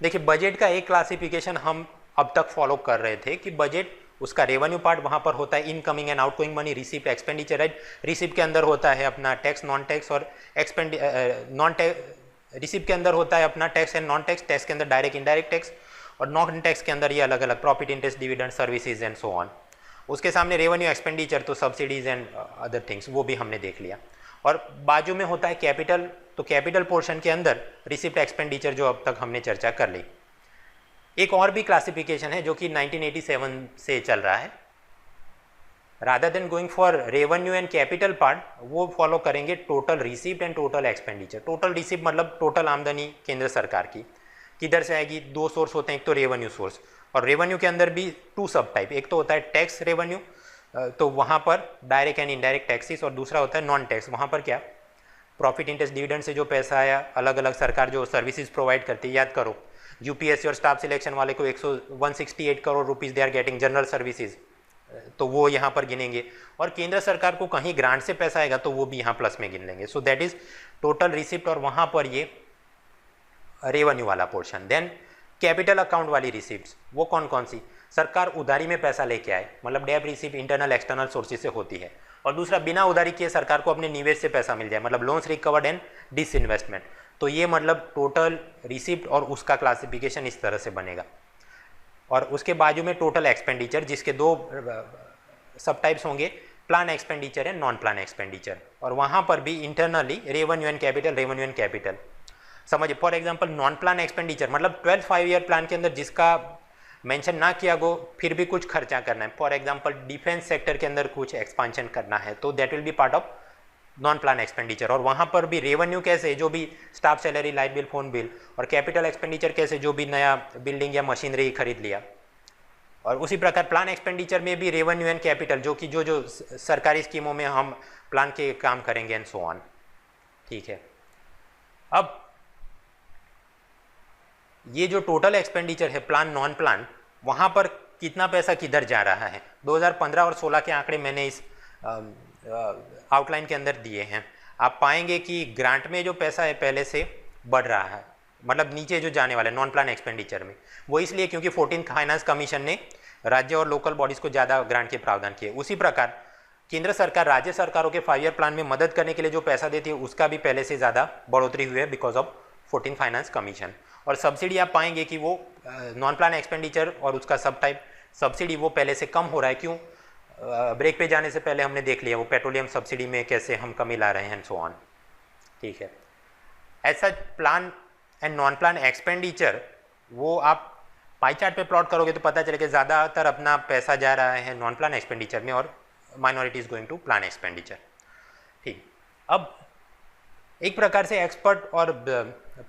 देखिए बजट का एक क्लासिफिकेशन हम अब तक फॉलो कर रहे थे कि बजट उसका रेवेन्यू पार्ट वहाँ पर होता है incoming and outgoing money, receipt, expenditure, right. Receipt के अंदर होता है अपना टैक्स नॉन टैक्स, और नॉन टैक्स रिसिप्ट के अंदर होता है अपना tax and non tax, tax के अंदर डायरेक्ट इनडायरेक्ट टैक्स, और नॉन टैक्स के अंदर ये अलग अलग profit, interest, dividend, services and so on. उसके सामने रेवेन्यू, एक्सपेंडिचर तो सब्सिडीज एंड अदर थिंग्स, वो भी हमने देख लिया। और बाजू में होता है कैपिटल, तो कैपिटल पोर्शन के अंदर रिसिप्ट, एक्सपेंडिचर जो अब तक हमने चर्चा कर ली। एक और भी क्लासिफिकेशन है जो कि 1987 से चल रहा है, rather than going for revenue and capital part, वो फॉलो करेंगे total receipt and total expenditure. Total receipt मतलब टोटल आमदनी केंद्र सरकार की किधर से आएगी, दो सोर्स होते हैं, एक तो रेवेन्यू सोर्स, और रेवेन्यू के अंदर भी टू सब टाइप, एक तो होता है टैक्स रेवेन्यू, तो वहाँ पर डायरेक्ट एंड इनडायरेक्ट टैक्सेस, और दूसरा होता है नॉन टैक्स, वहाँ पर क्या प्रॉफिट, इंटरेस्ट, डिविडेंड से जो पैसा आया, अलग अलग सरकार जो सर्विसेज प्रोवाइड करती है। याद करो यूपीएससी और स्टाफ सिलेक्शन वाले को 168 crore rupees they are getting general services, तो वो यहाँ पर गिनेंगे। और केंद्र सरकार को कहीं ग्रांट से पैसा आएगा तो वो भी यहाँ प्लस में गिन लेंगे। So that is total receipt, और वहाँ पर ये रेवेन्यू वाला पोर्शन। देन कैपिटल अकाउंट वाली रिसिप्ट्स, वो कौन कौन सी, सरकार उधारी में पैसा लेके आए, मतलब डेब्ट रिसिप्ट इंटरनल एक्सटर्नल सोर्सेज से होती है। और दूसरा बिना उधारी किए सरकार को अपने निवेश से पैसा मिल जाए, मतलब लोन्स रिकवर्ड एंड डिसइन्वेस्टमेंट, तो ये मतलब टोटल रिसिप्ट और उसका क्लासिफिकेशन इस तरह से बनेगा। और उसके बाजू में टोटल एक्सपेंडिचर, जिसके दो सब टाइप्स होंगे, plan expenditure and non plan expenditure, और वहाँ पर भी internally revenue and capital, revenue and capital. समझिए for example non plan expenditure मतलब 12 5 ईयर प्लान के अंदर जिसका मेंशन ना किया गो फिर भी कुछ खर्चा करना है, फॉर एग्जांपल डिफेंस सेक्टर के अंदर कुछ एक्सपांशन करना है, तो that will be part of non plan expenditure. और वहाँ पर भी रेवेन्यू कैसे, जो भी staff salary, light bill, phone bill, और कैपिटल एक्सपेंडिचर कैसे, जो भी नया बिल्डिंग या मशीनरी खरीद लिया। और उसी प्रकार प्लान एक्सपेंडिचर में भी रेवेन्यू एंड कैपिटल, जो कि जो सरकारी स्कीमों में हम प्लान के काम करेंगे एंड सो ऑन। ठीक है, अब ये जो टोटल एक्सपेंडिचर है प्लान नॉन प्लान, वहाँ पर कितना पैसा किधर जा रहा है, 2015 और 16 के आंकड़े मैंने इस आउटलाइन के अंदर दिए हैं। आप पाएंगे कि ग्रांट में जो पैसा है पहले से बढ़ रहा है, मतलब नीचे जो जाने वाले नॉन प्लान एक्सपेंडिचर में, वो इसलिए क्योंकि 14th फाइनेंस कमीशन ने राज्य और लोकल बॉडीज़ को ज़्यादा ग्रांट के प्रावधान किए। उसी प्रकार केंद्र सरकार राज्य सरकारों के 5 ईयर प्लान में मदद करने के लिए जो पैसा देती है उसका भी पहले से ज़्यादा बढ़ोतरी हुई है because of 14th finance commission. और सब्सिडी आप पाएंगे कि वो नॉन प्लान एक्सपेंडिचर और उसका सब टाइप सब्सिडी वो पहले से कम हो रहा है। क्यों, ब्रेक पे जाने से पहले हमने देख लिया वो पेट्रोलियम सब्सिडी में कैसे हम कमी ला रहे हैं सो ऑन। ठीक है, ऐसा plan and non plan expenditure वो आप पाई चार्ट पे प्लॉट करोगे तो पता चलेगा ज़्यादातर अपना पैसा जा रहा है नॉन प्लान एक्सपेंडिचर में और minority is going to plan expenditure. ठीक, अब एक प्रकार से एक्सपर्ट और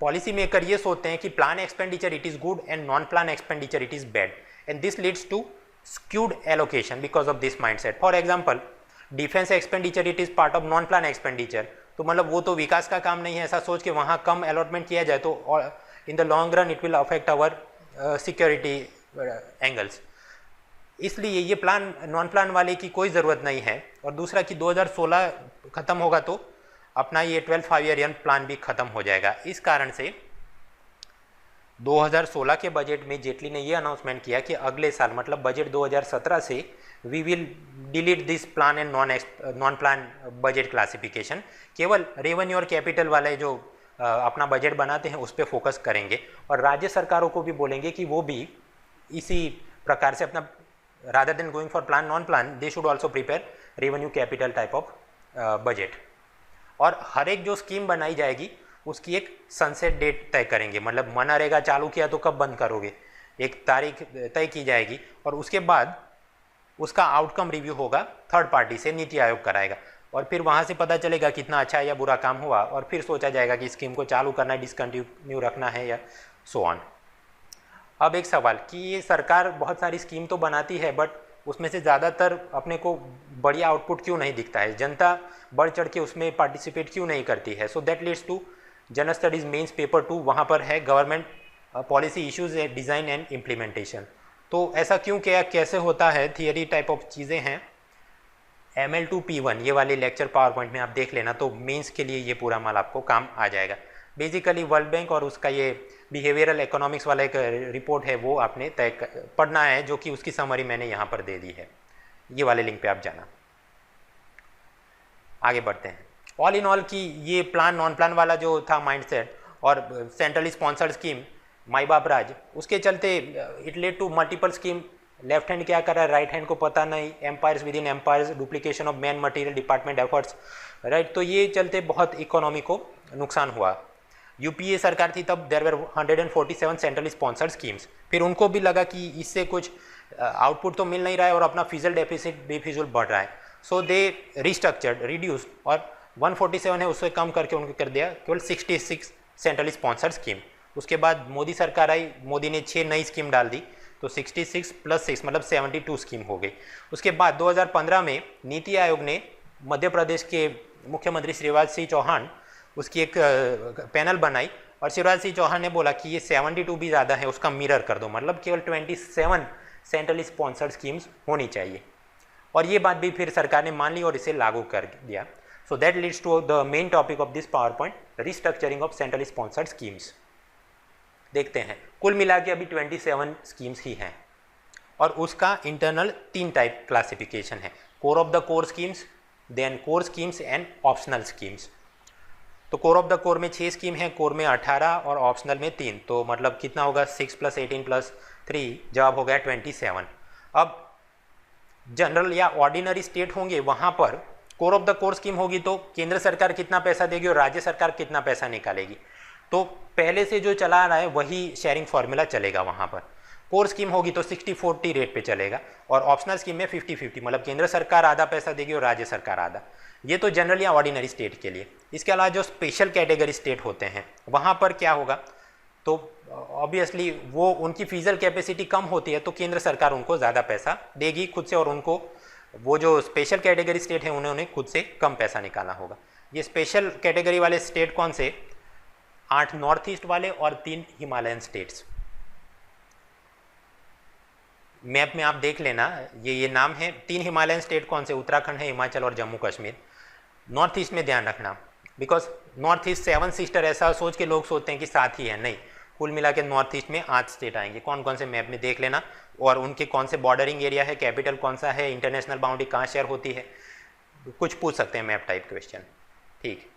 पॉलिसी मेकर ये सोचते हैं कि plan expenditure it is good and non plan expenditure it is bad, and this leads to skewed allocation because of this mindset. For example, defence expenditure it is part of non plan expenditure, तो मतलब वो तो विकास का काम नहीं है, ऐसा सोच के वहाँ कम अलॉटमेंट किया जाए तो in the long run it will affect our security angles. इसलिए ये प्लान नॉन प्लान वाले की कोई ज़रूरत नहीं है। और दूसरा कि 2016 ख़त्म होगा तो अपना ये 12 5 ईयर प्लान भी ख़त्म हो जाएगा। इस कारण से 2016 के बजट में जेटली ने ये अनाउंसमेंट किया कि अगले साल मतलब बजट 2017 से we will delete this plan and non plan budget classification, केवल रेवेन्यू और कैपिटल वाले जो अपना बजट बनाते हैं उस पर फोकस करेंगे। और राज्य सरकारों को भी बोलेंगे कि वो भी इसी प्रकार से अपना rather than going for plan non plan they should also prepare revenue capital type of budget. और हर एक जो स्कीम बनाई जाएगी उसकी एक सनसेट डेट तय करेंगे, मतलब मनरेगा चालू किया तो कब बंद करोगे, एक तारीख तय की जाएगी और उसके बाद उसका आउटकम रिव्यू होगा, थर्ड पार्टी से नीति आयोग कराएगा और फिर वहाँ से पता चलेगा कितना अच्छा या बुरा काम हुआ और फिर सोचा जाएगा कि स्कीम को चालू करना है, डिसकंटिन्यू रखना है या सो ऑन। अब एक सवाल कि ये सरकार बहुत सारी स्कीम तो बनाती है बट उसमें से ज़्यादातर अपने को बढ़िया आउटपुट क्यों नहीं दिखता है, जनता बढ़ चढ़ के उसमें पार्टिसिपेट क्यों नहीं करती है। So that leads to general studies mains paper 2, वहाँ पर है government policy issues design and implementation. तो ऐसा क्यों किया, कैसे होता है, थियरी टाइप ऑफ चीज़ें हैं। ML2P1 ये वाले लेक्चर पावर पॉइंट में आप देख लेना तो मेंस के लिए ये पूरा माल आपको काम आ जाएगा। बेसिकली वर्ल्ड बैंक और उसका ये बिहेवियरल इकोनॉमिक्स वाला एक रिपोर्ट है, वो आपने पढ़ना है, जो कि उसकी समरी मैंने यहाँ पर दे दी है, ये वाले लिंक पे आप जाना। आगे बढ़ते हैं। ऑल इन ऑल की ये प्लान नॉन प्लान वाला जो था माइंडसेट और सेंट्रली स्पॉन्सर्ड स्कीम माई बाप राज, उसके चलते it led to multiple scheme. Left hand क्या कर रहा है, राइट हैंड को पता नहीं, empires within empires, duplication of man material department efforts, right. तो ये चलते बहुत इकोनॉमी को नुकसान हुआ। यूपीए सरकार थी तब, there were 147 centrally sponsored schemes. फिर उनको भी लगा कि इससे कुछ आउटपुट तो मिल नहीं रहा है और अपना फिजिकल डेफिसिट बेफिजुल बढ़ रहा है, सो दे रिस्ट्रक्चर्ड, रिड्यूस्ड, और 147 है उससे कम करके उनको कर दिया केवल 66 सेंट्रली स्पॉन्सर्ड स्कीम। उसके बाद मोदी सरकार आई, मोदी ने 6 नई स्कीम डाल दी, तो 66 + 6 मतलब 72 स्कीम हो गई। उसके बाद 2015 में नीति आयोग ने मध्य प्रदेश के मुख्यमंत्री शिवराज सिंह चौहान, उसकी एक पैनल बनाई और शिवराज सिंह चौहान ने बोला कि ये 72 भी ज़्यादा है, उसका मिरर कर दो, मतलब केवल 27 सेंट्रली स्पॉन्सर्ड स्कीम्स होनी चाहिए। और ये बात भी फिर सरकार ने मान ली और इसे लागू कर दिया। So that leads to the main topic of this power point, restructuring of centrally sponsored schemes. देखते हैं, कुल मिला के अभी 27 स्कीम्स ही हैं और उसका इंटरनल 3 टाइप क्लासिफिकेशन है, core of the core schemes, then core schemes and optional schemes. तो कोर ऑफ द कोर में 6 स्कीम है, कोर में 18 और ऑप्शनल में 3, तो मतलब कितना होगा 6 + 18 + 3, जवाब हो गया 27। अब जनरल या ऑर्डिनरी स्टेट होंगे, वहाँ पर core of the core scheme होगी तो केंद्र सरकार कितना पैसा देगी और राज्य सरकार कितना पैसा निकालेगी, तो पहले से जो चला रहा है वही शेयरिंग फॉर्मूला चलेगा वहाँ पर। कोर स्कीम होगी तो 60-40 रेट पे चलेगा और ऑप्शनल स्कीम में 50-50, मतलब केंद्र सरकार आधा पैसा देगी और राज्य सरकार आधा। ये तो जनरल या ऑर्डिनरी स्टेट के लिए। इसके अलावा जो स्पेशल कैटेगरी स्टेट होते हैं वहाँ पर क्या होगा, तो ऑब्वियसली वो उनकी फिजिकल कैपेसिटी कम होती है तो केंद्र सरकार उनको ज़्यादा पैसा देगी खुद से, और उनको वो जो स्पेशल कैटेगरी स्टेट है उन्होंने खुद से कम पैसा निकालना होगा। ये स्पेशल कैटेगरी वाले स्टेट कौन से, 8 नॉर्थ ईस्ट वाले और 3 हिमालयन स्टेट्स। मैप में आप देख लेना, ये नाम है। 3 हिमालयन स्टेट कौन से, उत्तराखंड है, हिमाचल और जम्मू कश्मीर। नॉर्थ ईस्ट में ध्यान रखना, बिकॉज नॉर्थ ईस्ट 7 सिस्टर ऐसा सोच के लोग सोचते हैं कि 7 ही है, नहीं, कुल मिला के नॉर्थ ईस्ट में 8 स्टेट आएंगे। कौन कौन से मैप में देख लेना, और उनके कौन से बॉर्डरिंग एरिया है, कैपिटल कौन सा है, इंटरनेशनल बाउंड्री कहाँ शेयर होती है, कुछ पूछ सकते हैं मैप टाइप क्वेश्चन। ठीक,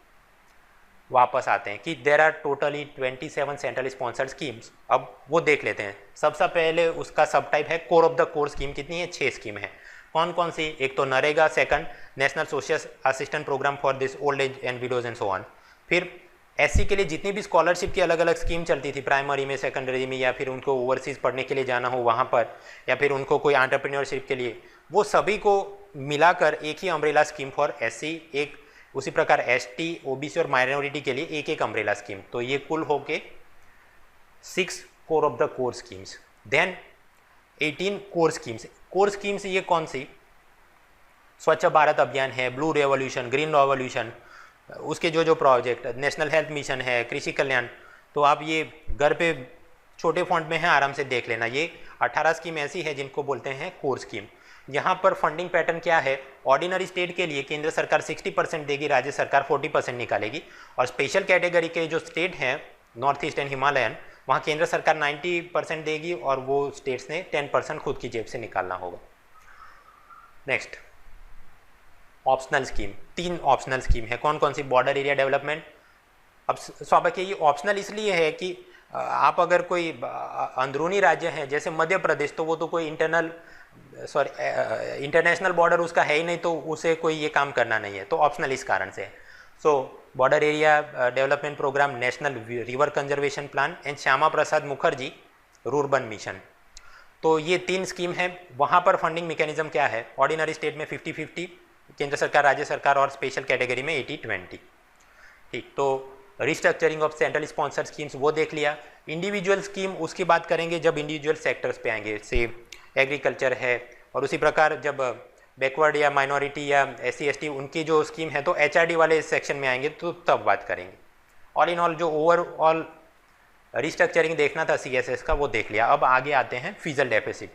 वापस आते हैं कि there are totally 27 central sponsored schemes. अब वो देख लेते हैं। सबसे पहले उसका सब टाइप है core of the core scheme. कितनी है, 6 स्कीम है। कौन कौन सी, एक तो NREGA, second national social assistant program for this old age and widows and so on. फिर एससी के लिए जितनी भी स्कॉलरशिप की अलग अलग स्कीम चलती थी, प्राइमरी में, सेकेंडरी में, या फिर उनको ओवरसीज़ पढ़ने के लिए जाना हो वहाँ पर, या फिर उनको कोई एंटरप्रेन्योरशिप के लिए, वो सभी को मिलाकर एक ही अम्ब्रेला स्कीम फॉर एससी, एक उसी प्रकार एसटी, ओबीसी और माइनॉरिटी के लिए एक अम्ब्रेला स्कीम। तो ये कुल होके 6 core of the core schemes. Then 18 core schemes. Core schemes ये कौन सी, स्वच्छ भारत अभियान है, ब्लू रेवोल्यूशन, ग्रीन रेवोल्यूशन, उसके जो प्रोजेक्ट, नेशनल हेल्थ मिशन है, कृषि कल्याण। तो आप ये घर पे छोटे फॉन्ट में है, आराम से देख लेना। ये 18 स्कीम ऐसी है जिनको बोलते हैं कोर स्कीम। यहाँ पर फंडिंग पैटर्न क्या है, ऑर्डिनरी स्टेट के लिए केंद्र सरकार 60% देगी, राज्य सरकार 40% निकालेगी, और स्पेशल कैटेगरी के जो स्टेट हैं नॉर्थ ईस्ट एंड हिमालयन, वहाँ केंद्र सरकार 90% देगी और वो स्टेट्स ने 10% खुद की जेब से निकालना होगा। Next, optional scheme. 3 optional scheme है। कौन कौन सी, बॉर्डर एरिया डेवलपमेंट। अब स्वाभाविक ये ऑप्शनल इसलिए है कि आप अगर कोई अंदरूनी राज्य है जैसे मध्य प्रदेश, तो वो तो कोई इंटरनेशनल बॉर्डर उसका है ही नहीं, तो उसे कोई ये काम करना नहीं है, तो ऑप्शनल इस कारण से है। So border area development programme, national river conservation plan and Shyama Prasad Mukherjee rurban mission. तो ये 3 स्कीम है। वहाँ पर फंडिंग मैकेनिज्म क्या है, ऑर्डिनरी स्टेट में 50-50 केंद्र सरकार, राज्य सरकार, और स्पेशल कैटेगरी में 80-20। ठीक, तो restructuring of central sponsored schemes वो देख लिया। इंडिविजुअल स्कीम उसकी बात करेंगे जब इंडिविजुअल सेक्टर्स पे आएंगे, से एग्रीकल्चर है, और उसी प्रकार जब बैकवर्ड या माइनॉरिटी या SC ST उनकी जो स्कीम है तो HRD वाले सेक्शन में आएंगे तो तब बात करेंगे। ऑल इन ऑल जो ओवरऑल रिस्ट्रक्चरिंग देखना था CSS का वो देख लिया। अब आगे आते हैं फिजिकल डेफिसिट।